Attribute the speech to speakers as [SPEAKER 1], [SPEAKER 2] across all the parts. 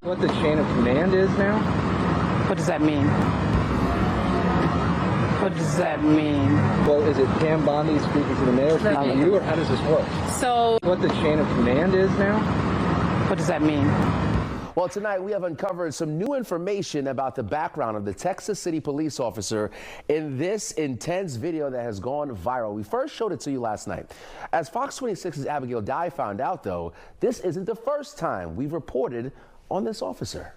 [SPEAKER 1] What the chain of command is now?
[SPEAKER 2] What does that mean? What does that mean?
[SPEAKER 1] Well, is it Pam Bondi speaking to the mayor, speaking to you, or how does this work?
[SPEAKER 2] So,
[SPEAKER 1] What the chain of command is now?
[SPEAKER 2] what does that mean?
[SPEAKER 3] Well, tonight we have uncovered some new information about the background of the Texas City police officer in this intense video that has gone viral. We first showed it to you last night. As Fox 26's Abigail Dye found out, though, this isn't the first time we've reported on this officer.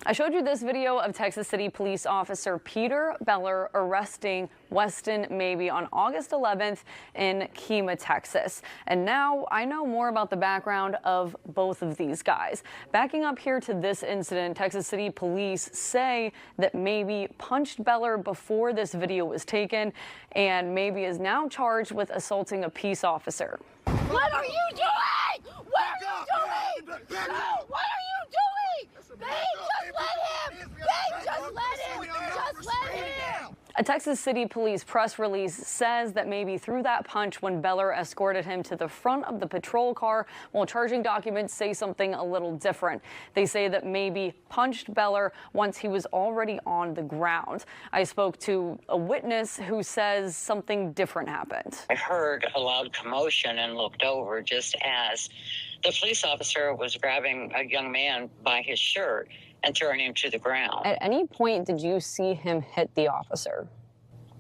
[SPEAKER 4] I showed you this video of Texas City police officer Peter Beller arresting Weston Maybe on August 11th in Kemah, Texas. And now I know more about the background of both of these guys. Backing up here to this incident, Texas City police say that Maybe punched Beller before this video was taken, and Maybe is now charged with assaulting a peace officer.
[SPEAKER 5] What are you doing? What are you doing? What are you doing? Babe, just let him! Babe, just let him! Just let him!
[SPEAKER 4] A Texas City police press release says that Maybe threw that punch when Beller escorted him to the front of the patrol car, while charging documents say something a little different. They say that Maybe punched Beller once he was already on the ground. I spoke to a witness who says something different happened.
[SPEAKER 6] I heard a loud commotion and looked over just as the police officer was grabbing a young man by his shirt and throwing him to the ground.
[SPEAKER 4] At any point, did you see him hit the officer?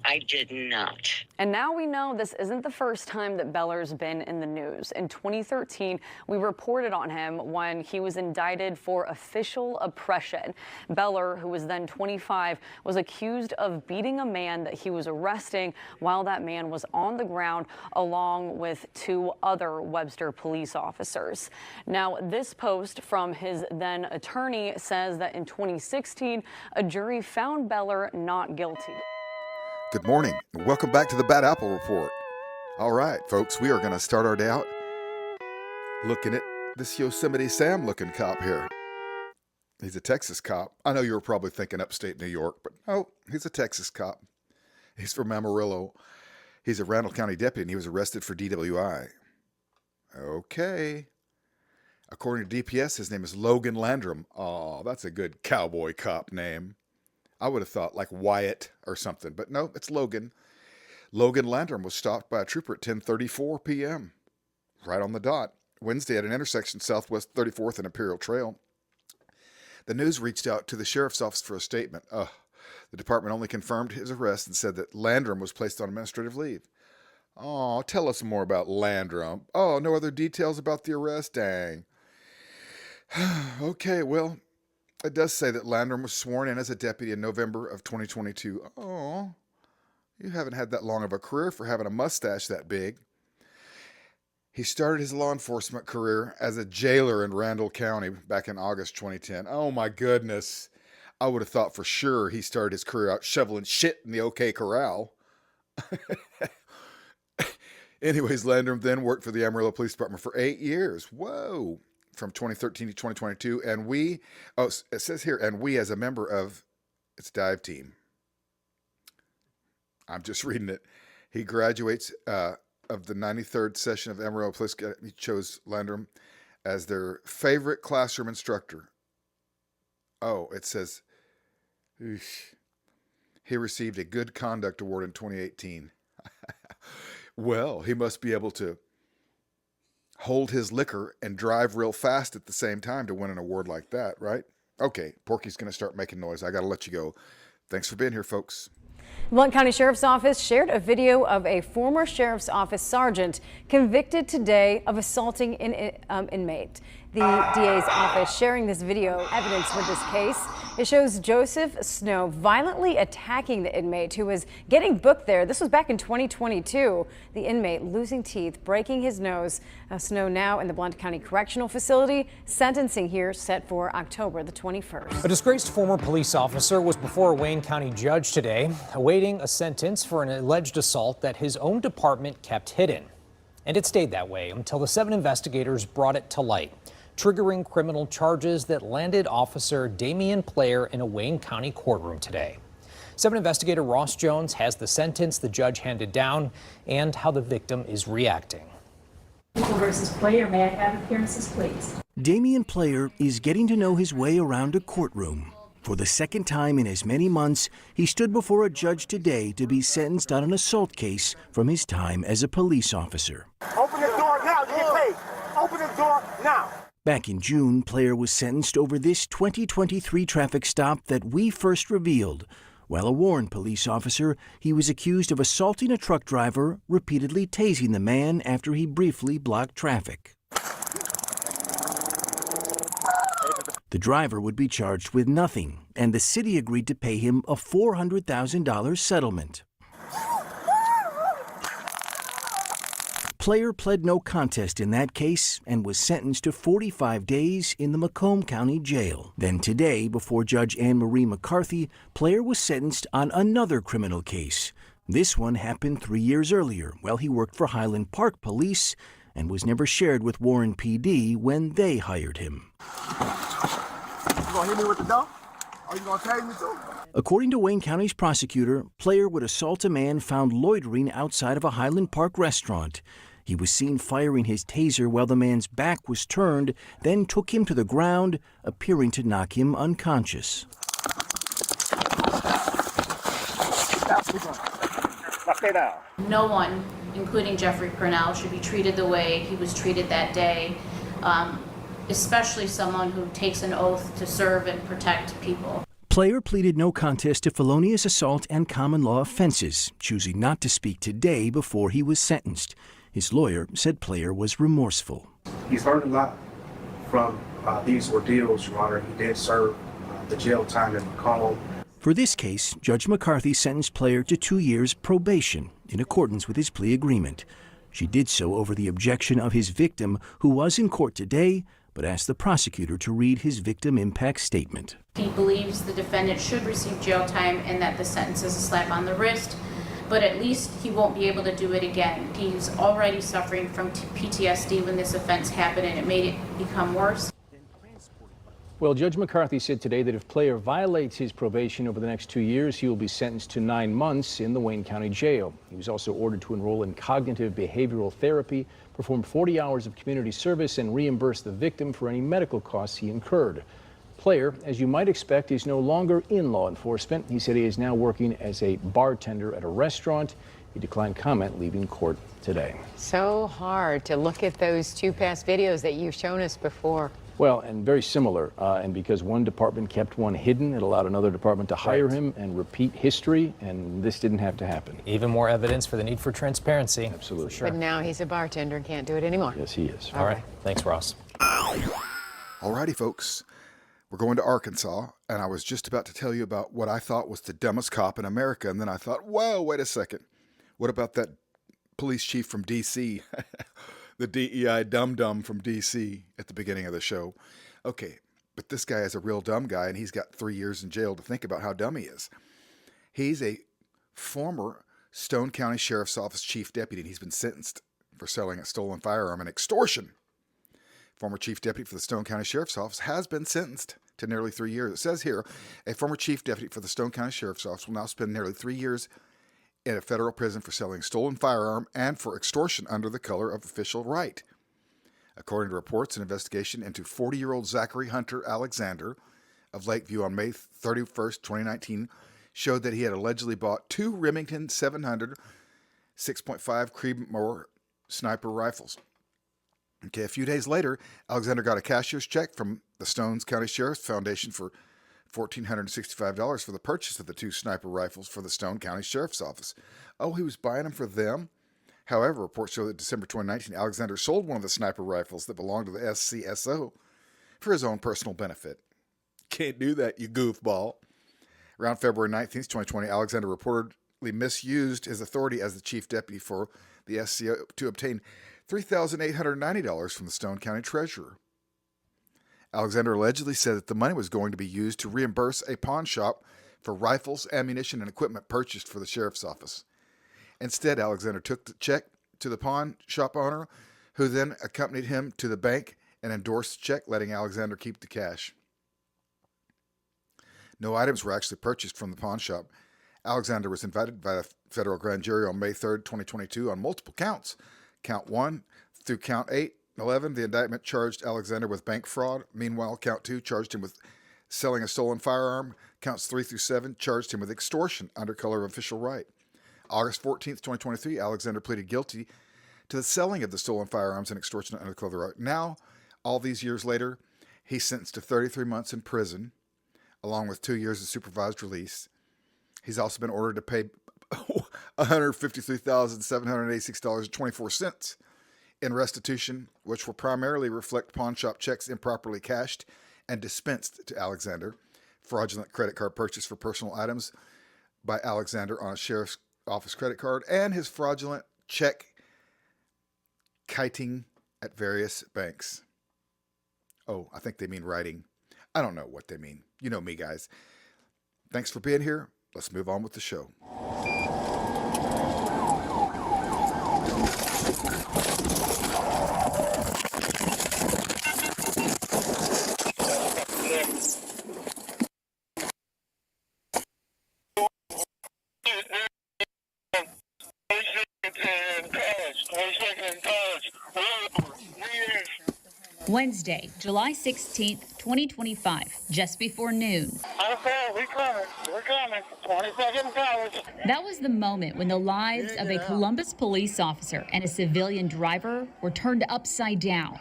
[SPEAKER 6] I did not.
[SPEAKER 4] And now we know this isn't the first time that Beller's been in the news. In 2013, we reported on him when he was indicted for official oppression. Beller, who was then 25, was accused of beating a man that he was arresting while that man was on the ground, along with 2 other Webster police officers. Now, this post from his then attorney says that in 2016, a jury found Beller not guilty.
[SPEAKER 7] Good morning, and welcome back to the Bad Apple Report. All right, folks, we are going to start our day out looking at this Yosemite Sam looking cop here. He's a Texas cop. I know you were probably thinking upstate New York, but no, he's a Texas cop. He's from Amarillo. He's a Randall County deputy, and he was arrested for DWI. Okay. According to DPS, his name is Logan Landram. Oh, that's a good cowboy cop name. I would have thought like Wyatt or something, but no, it's Logan. Logan Landram was stopped by a trooper at 10:34 p.m., right on the dot, Wednesday at an intersection southwest 34th and Imperial Trail. The news reached out to the sheriff's office for a statement. The department only confirmed his arrest and said that Landram was placed on administrative leave. Oh, tell us more about Landram. Oh, no other details about the arrest? Dang. Okay, well, it does say that Landram was sworn in as a deputy in November of 2022. Oh, you haven't had that long of a career for having a mustache that big. He started his law enforcement career as a jailer in Randall County back in August 2010. Oh my goodness. I would have thought for sure he started his career out shoveling shit in the OK Corral. Anyways, Landram then worked for the Amarillo Police Department for 8 years. Whoa. From 2013 to 2022, and it says here, and we as a member of its dive team. I'm just reading it. He graduates of the 93rd session of Amarillo Police Academy. He chose Landram as their favorite classroom instructor. Oh, it says, he received a Good Conduct Award in 2018. Well, he must be able to hold his liquor and drive real fast at the same time to win an award like that, right? Okay, Porky's going to start making noise. I got to let you go. Thanks for being here, folks.
[SPEAKER 8] The Blount County Sheriff's Office shared a video of a former Sheriff's Office sergeant convicted today of assaulting an inmate. The DA's office sharing this video evidence for this case. It shows Joseph Snow violently attacking the inmate who was getting booked there. This was back in 2022. The inmate losing teeth, breaking his nose. Snow now in the Blount County Correctional Facility. Sentencing here set for October the 21st.
[SPEAKER 9] A disgraced former police officer was before a Wayne County judge today, awaiting a sentence for an alleged assault that his own department kept hidden. And it stayed that way until the 7 investigators brought it to light, triggering criminal charges that landed Officer Damian Player in a Wayne County courtroom today. 7 investigator Ross Jones has the sentence the judge handed down and how the victim is reacting.
[SPEAKER 10] Versus Player, may I have appearances, please? Damian Player is getting to know his way around a courtroom. For the second time in as many months, he stood before a judge today to be sentenced on an assault case from his time as a police officer.
[SPEAKER 11] Open the door now, you get paid. Open the door now.
[SPEAKER 10] Back in June, Player was sentenced over this 2023 traffic stop that we first revealed. While a Warren police officer, he was accused of assaulting a truck driver, repeatedly tasing the man after he briefly blocked traffic. The driver would be charged with nothing, and the city agreed to pay him a $400,000 settlement. Player pled no contest in that case and was sentenced to 45 days in the Macomb County Jail. Then today, before Judge Anne Marie McCarthy, Player was sentenced on another criminal case. This one happened 3 years earlier while he worked for Highland Park Police and was never shared with Warren PD when they hired him.
[SPEAKER 11] You gonna hit me with the door? Or you gonna tase me too?
[SPEAKER 10] According to Wayne County's prosecutor, Player would assault a man found loitering outside of a Highland Park restaurant. He was seen firing his taser while the man's back was turned, then took him to the ground, appearing to knock him unconscious.
[SPEAKER 11] Stay down.
[SPEAKER 12] No one, including Jeffrey Purnell, should be treated the way he was treated that day, especially someone who takes an oath to serve and protect people.
[SPEAKER 10] Player pleaded no contest to felonious assault and common law offenses, choosing not to speak today before he was sentenced. His lawyer said Player was remorseful.
[SPEAKER 13] He's learned a lot from these ordeals, Your Honor. He did serve the jail time in McCall.
[SPEAKER 10] For this case, Judge McCarthy sentenced Player to 2 years probation in accordance with his plea agreement. She did so over the objection of his victim, who was in court today, but asked the prosecutor to read his victim impact statement.
[SPEAKER 12] He believes the defendant should receive jail time and that the sentence is a slap on the wrist, but at least he won't be able to do it again. He's already suffering from PTSD when this offense happened, and it made it become worse.
[SPEAKER 14] Well, Judge McCarthy said today that if Player violates his probation over the next 2 years, he will be sentenced to 9 months in the Wayne County Jail. He was also ordered to enroll in cognitive behavioral therapy, perform 40 hours of community service, and reimburse the victim for any medical costs he incurred. Player, as you might expect, is no longer in law enforcement. He said he is now working as a bartender at a restaurant. He declined comment leaving court today.
[SPEAKER 15] So hard to look at those 2 past videos that you've shown us before.
[SPEAKER 14] Well, and very similar, and because one department kept one hidden, it allowed another department to hire him and repeat history, and this didn't have to happen.
[SPEAKER 9] Even more evidence for the need for transparency.
[SPEAKER 14] Absolutely.
[SPEAKER 9] Sure.
[SPEAKER 15] But now he's a bartender and can't do it anymore.
[SPEAKER 14] Yes, he is.
[SPEAKER 9] All right. Thanks, Ross.
[SPEAKER 7] All righty, folks. We're going to Arkansas, and I was just about to tell you about what I thought was the dumbest cop in America, and then I thought, whoa, wait a second. What about that police chief from D.C., the DEI dum-dum from D.C. at the beginning of the show? Okay, but this guy is a real dumb guy, and he's got 3 years in jail to think about how dumb he is. He's a former Stone County Sheriff's Office chief deputy, and he's been sentenced for selling a stolen firearm and extortion. Former chief deputy for the Stone County Sheriff's Office has been sentenced to nearly 3 years. It says here, a former chief deputy for the Stone County Sheriff's Office will now spend nearly 3 years in a federal prison for selling a stolen firearm and for extortion under the color of official right. According to reports, an investigation into 40-year-old Zachary Hunter Alexander of Lakeview on May 31st, 2019, showed that he had allegedly bought 2 Remington 700 6.5 Creedmoor sniper rifles. Okay, a few days later, Alexander got a cashier's check from the Stone County Sheriff's Foundation for $1,465 for the purchase of the 2 sniper rifles for the Stone County Sheriff's Office. Oh, he was buying them for them? However, reports show that December 2019, Alexander sold one of the sniper rifles that belonged to the SCSO for his own personal benefit. Can't do that, you goofball. Around February 19th, 2020, Alexander reportedly misused his authority as the chief deputy for the SCO to obtain $3,890 from the Stone County Treasurer. Alexander allegedly said that the money was going to be used to reimburse a pawn shop for rifles, ammunition, and equipment purchased for the sheriff's office. Instead, Alexander took the check to the pawn shop owner, who then accompanied him to the bank and endorsed the check, letting Alexander keep the cash. No items were actually purchased from the pawn shop. Alexander was indicted by a federal grand jury on May 3rd, 2022 on multiple counts. Count 1 through count 8 11, the indictment charged Alexander with bank fraud. Meanwhile, count 2 charged him with selling a stolen firearm. Counts 3 through 7 charged him with extortion under color of official right. August 14th, 2023, Alexander pleaded guilty to the selling of the stolen firearms and extortion under color of the right. Now, all these years later, he's sentenced to 33 months in prison, along with 2 years of supervised release. He's also been ordered to pay $153,786.24 in restitution, which will primarily reflect pawn shop checks improperly cashed and dispensed to Alexander, fraudulent credit card purchase for personal items by Alexander on a sheriff's office credit card, and his fraudulent check kiting at various banks. Oh, I think they mean writing. I don't know what they mean. You know me, guys. Thanks for being here. Let's move on with the show.
[SPEAKER 16] Wednesday, July 16th, 2025, just before noon.
[SPEAKER 11] Okay, we're coming. 20 seconds college.
[SPEAKER 16] That was the moment when the lives of a Columbus police officer and a civilian driver were turned upside down.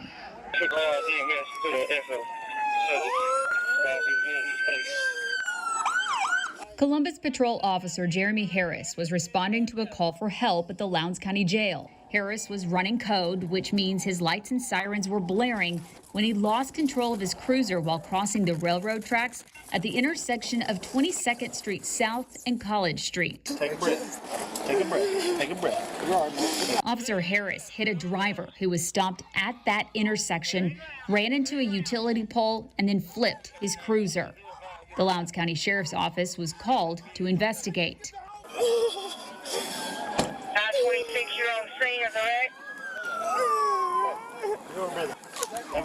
[SPEAKER 16] Columbus Patrol Officer Jeremy Harris was responding to a call for help at the Lowndes County Jail. Harris was running code, which means his lights and sirens were blaring when he lost control of his cruiser while crossing the railroad tracks at the intersection of 22nd Street South and College Street.
[SPEAKER 11] Take a breath. Take a breath. Take a breath.
[SPEAKER 16] Officer Harris hit a driver who was stopped at that intersection, ran into a utility pole, and then flipped his cruiser. The Lowndes County Sheriff's Office was called to investigate.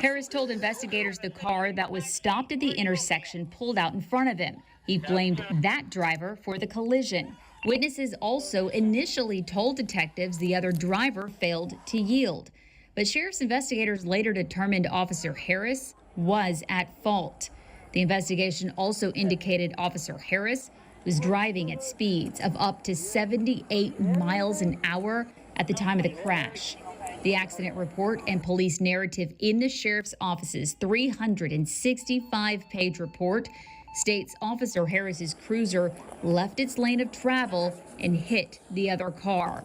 [SPEAKER 16] Harris told investigators the car that was stopped at the intersection pulled out in front of him. He blamed that driver for the collision. Witnesses also initially told detectives the other driver failed to yield. But sheriff's investigators later determined Officer Harris was at fault. The investigation also indicated Officer Harris was driving at speeds of up to 78 miles an hour at the time of the crash. The accident report and police narrative in the sheriff's office's 365-page report states Officer Harris's cruiser left its lane of travel and hit the other car.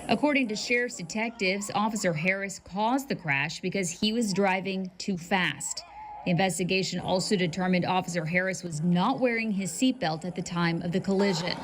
[SPEAKER 16] According to sheriff's detectives, Officer Harris caused the crash because he was driving too fast. The investigation also determined Officer Harris was not wearing his seatbelt at the time of the collision.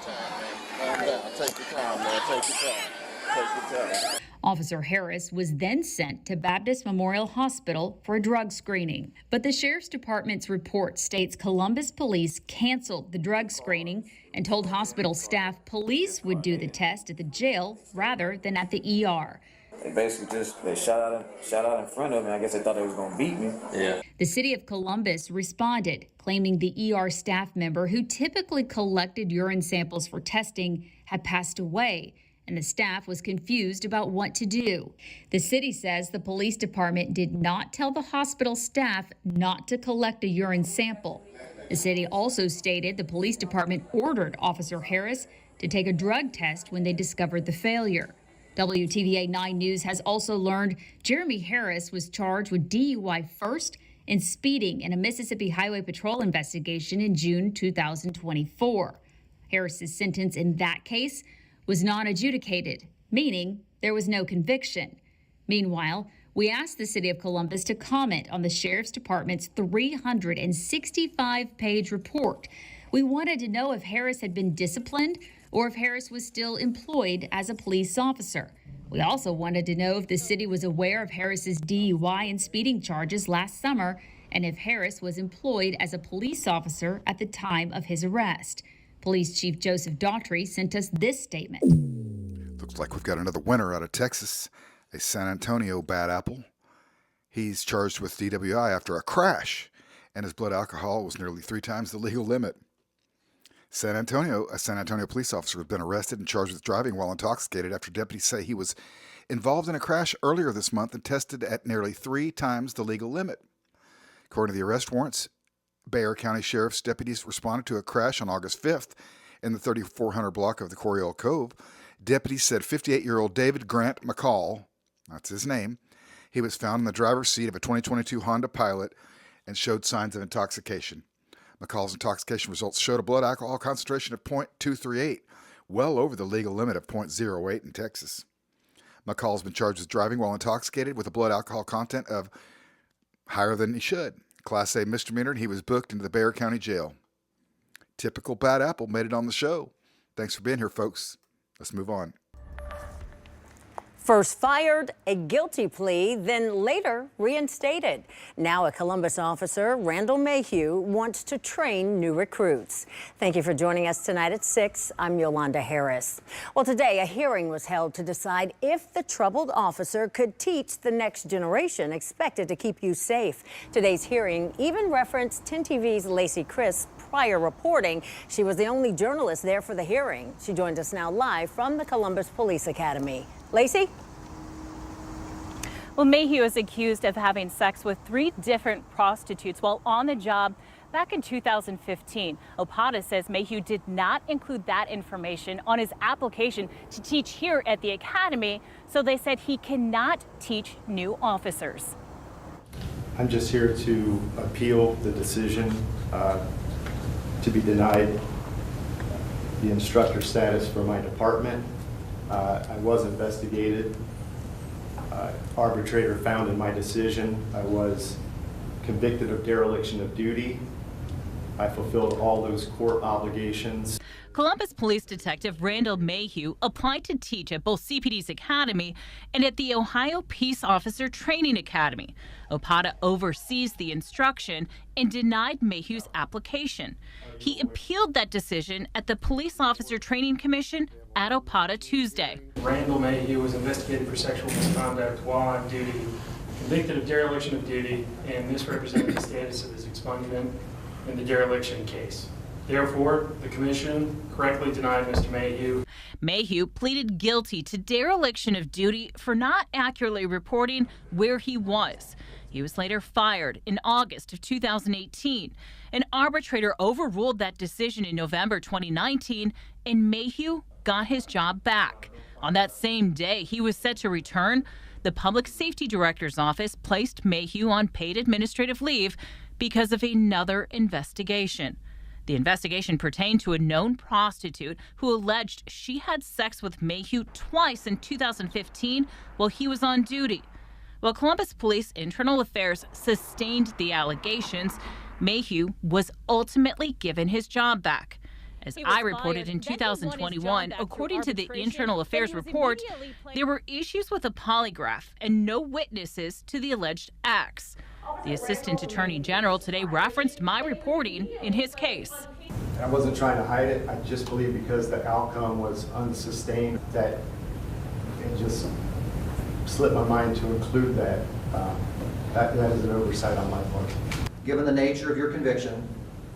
[SPEAKER 16] Officer Harris was then sent to Baptist Memorial Hospital for a drug screening. But the Sheriff's Department's report states Columbus police canceled the drug screening and told hospital staff police would do the test at the jail rather than at the ER.
[SPEAKER 17] They basically they shot out in front of me. I guess they thought they was gonna beat me. Yeah.
[SPEAKER 16] The city of Columbus responded, claiming the ER staff member who typically collected urine samples for testing had passed away, and the staff was confused about what to do. The city says the police department did not tell the hospital staff not to collect a urine sample. The city also stated the police department ordered Officer Harris to take a drug test when they discovered the failure. WTVA 9 News has also learned Jeremy Harris was charged with DUI first and speeding in a Mississippi Highway Patrol investigation in June 2024. Harris's sentence in that case was non-adjudicated, meaning there was no conviction. Meanwhile, we asked the city of Columbus to comment on the Sheriff's Department's 365-page report. We wanted to know if Harris had been disciplined or if Harris was still employed as a police officer. We also wanted to know if the city was aware of Harris's DUI and speeding charges last summer and if Harris was employed as a police officer at the time of his arrest. Police Chief Joseph Daughtry sent us this statement.
[SPEAKER 7] Looks like we've got another winner out of Texas, a San Antonio bad apple. He's charged with DWI after a crash, and his blood alcohol was nearly 3 times the legal limit. A San Antonio police officer has been arrested and charged with driving while intoxicated after deputies say he was involved in a crash earlier this month and tested at nearly 3 times the legal limit. According to the arrest warrants, Bexar County Sheriff's deputies responded to a crash on August 5th in the 3400 block of the Coryell Cove. Deputies said 58-year-old David Grant McCall, that's his name, he was found in the driver's seat of a 2022 Honda Pilot and showed signs of intoxication. McCall's intoxication results showed a blood alcohol concentration of 0.238, well over the legal limit of 0.08 in Texas. McCall's been charged with driving while intoxicated with a blood alcohol content of higher than he should. Class A misdemeanor, and he was booked into the Bexar County Jail. Typical Bad Apple made it on the show. Thanks for being here, folks. Let's move on.
[SPEAKER 18] First fired, a guilty plea, then later reinstated. Now a Columbus officer, Randall Mayhew, wants to train new recruits. Thank you for joining us tonight at 6. I'm Yolanda Harris. Well, today a hearing was held to decide if the troubled officer could teach the next generation expected to keep you safe. Today's hearing even referenced 10 TV's Lacey Crisp prior reporting. She was the only journalist there for the hearing. She joins us now live from the Columbus Police Academy. Lacey?
[SPEAKER 19] Well, Mayhew is accused of having sex with 3 different prostitutes while on the job back in 2015. Opata says Mayhew did not include that information on his application to teach here at the academy, so they said he cannot teach new officers.
[SPEAKER 20] I'm just here to appeal the decision to be denied the instructor status for my department. I was investigated. Arbitrator found in my decision I was convicted of dereliction of duty. I fulfilled all those court obligations.
[SPEAKER 19] Columbus Police Detective Randall Mayhew applied to teach at both CPD's Academy and at the Ohio Peace Officer Training Academy. Opata oversees the instruction and denied Mayhew's application. He appealed that decision at the Police Officer Training Commission at Opata Tuesday.
[SPEAKER 21] Randall Mayhew was investigated for sexual misconduct while on duty, convicted of dereliction of duty, and misrepresented the status of his expungement in the dereliction case. Therefore, the commission correctly denied Mr. Mayhew.
[SPEAKER 19] Mayhew pleaded guilty to dereliction of duty for not accurately reporting where he was. He was later fired in August of 2018. An arbitrator overruled that decision in November 2019, and Mayhew got his job back. On that same day he was set to return, the Public Safety Director's office placed Mayhew on paid administrative leave because of another investigation. The investigation pertained to a known prostitute who alleged she had sex with Mayhew twice in 2015 while he was on duty. While Columbus Police Internal Affairs sustained the allegations, Mayhew was ultimately given his job back. As I reported in 2021, according to the Internal Affairs report, there were issues with a polygraph and no witnesses to the alleged acts. The Assistant Attorney General today referenced my reporting in his case.
[SPEAKER 20] I wasn't trying to hide it. I just believe because the outcome was unsustained that it just slipped my mind to include that. That is an oversight on my part.
[SPEAKER 22] Given the nature of your conviction,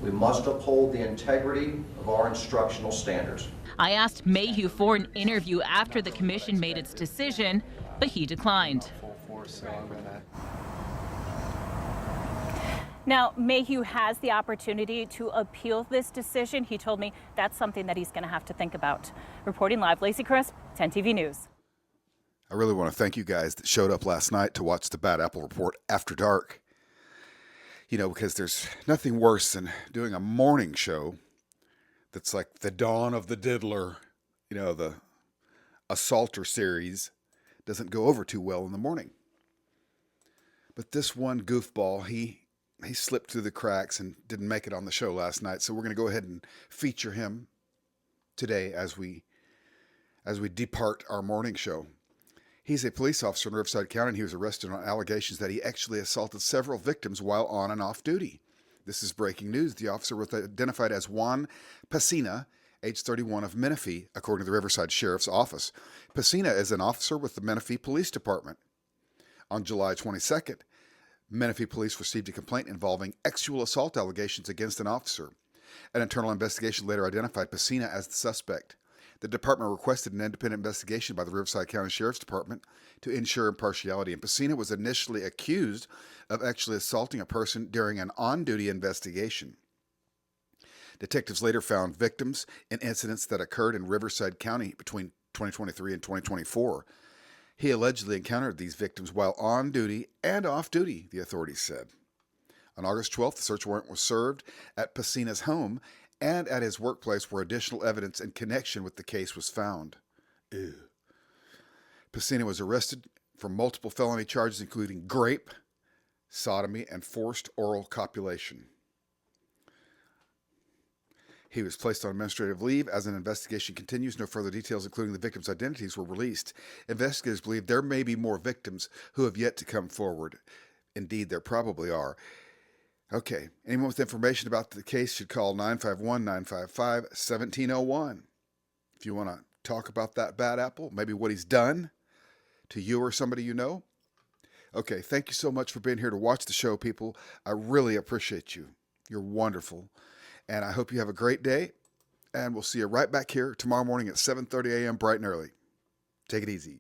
[SPEAKER 22] we must uphold the integrity of our instructional standards.
[SPEAKER 19] I asked Mayhew for an interview after the commission made its decision, but he declined. Now, Mayhew has the opportunity to appeal this decision. He told me that's something that he's going to have to think about. Reporting live, Lacey Crisp, 10 TV News.
[SPEAKER 7] I really want to thank you guys that showed up last night to watch the Bad Apple Report after dark. You know, because there's nothing worse than doing a morning show that's like the dawn of the diddler. You know, the assaulter series doesn't go over too well in the morning. But this one goofball, he slipped through the cracks and didn't make it on the show last night. So we're going to go ahead and feature him today as we depart our morning show. He's a police officer in Riverside County, and he was arrested on allegations that he actually assaulted several victims while on and off duty. This is breaking news. The officer was identified as Juan Pacina, age 31, of Menifee, according to the Riverside Sheriff's Office. Pacina is an officer with the Menifee Police Department. On July 22nd, Menifee police received a complaint involving sexual assault allegations against an officer. An internal investigation later identified Pacina as the suspect. The department requested an independent investigation by the Riverside County Sheriff's Department to ensure impartiality, and Pacina was initially accused of actually assaulting a person during an on-duty investigation. Detectives later found victims in incidents that occurred in Riverside County between 2023 and 2024. He allegedly encountered these victims while on duty and off duty, the authorities said. On August 12th, the search warrant was served at Pacina's home and at his workplace where additional evidence in connection with the case was found. Ew. Pacina was arrested for multiple felony charges including rape, sodomy, and forced oral copulation. He was placed on administrative leave as an investigation continues. No further details, including the victims' identities, were released. Investigators believe there may be more victims who have yet to come forward. Indeed, there probably are. Okay, anyone with information about the case should call 951-955-1701. If you want to talk about that bad apple, maybe what he's done to you or somebody you know. Okay, thank you so much for being here to watch the show, people. I really appreciate you. You're wonderful. And I hope you have a great day. And we'll see you right back here tomorrow morning at 7:30 a.m. bright and early. Take it easy.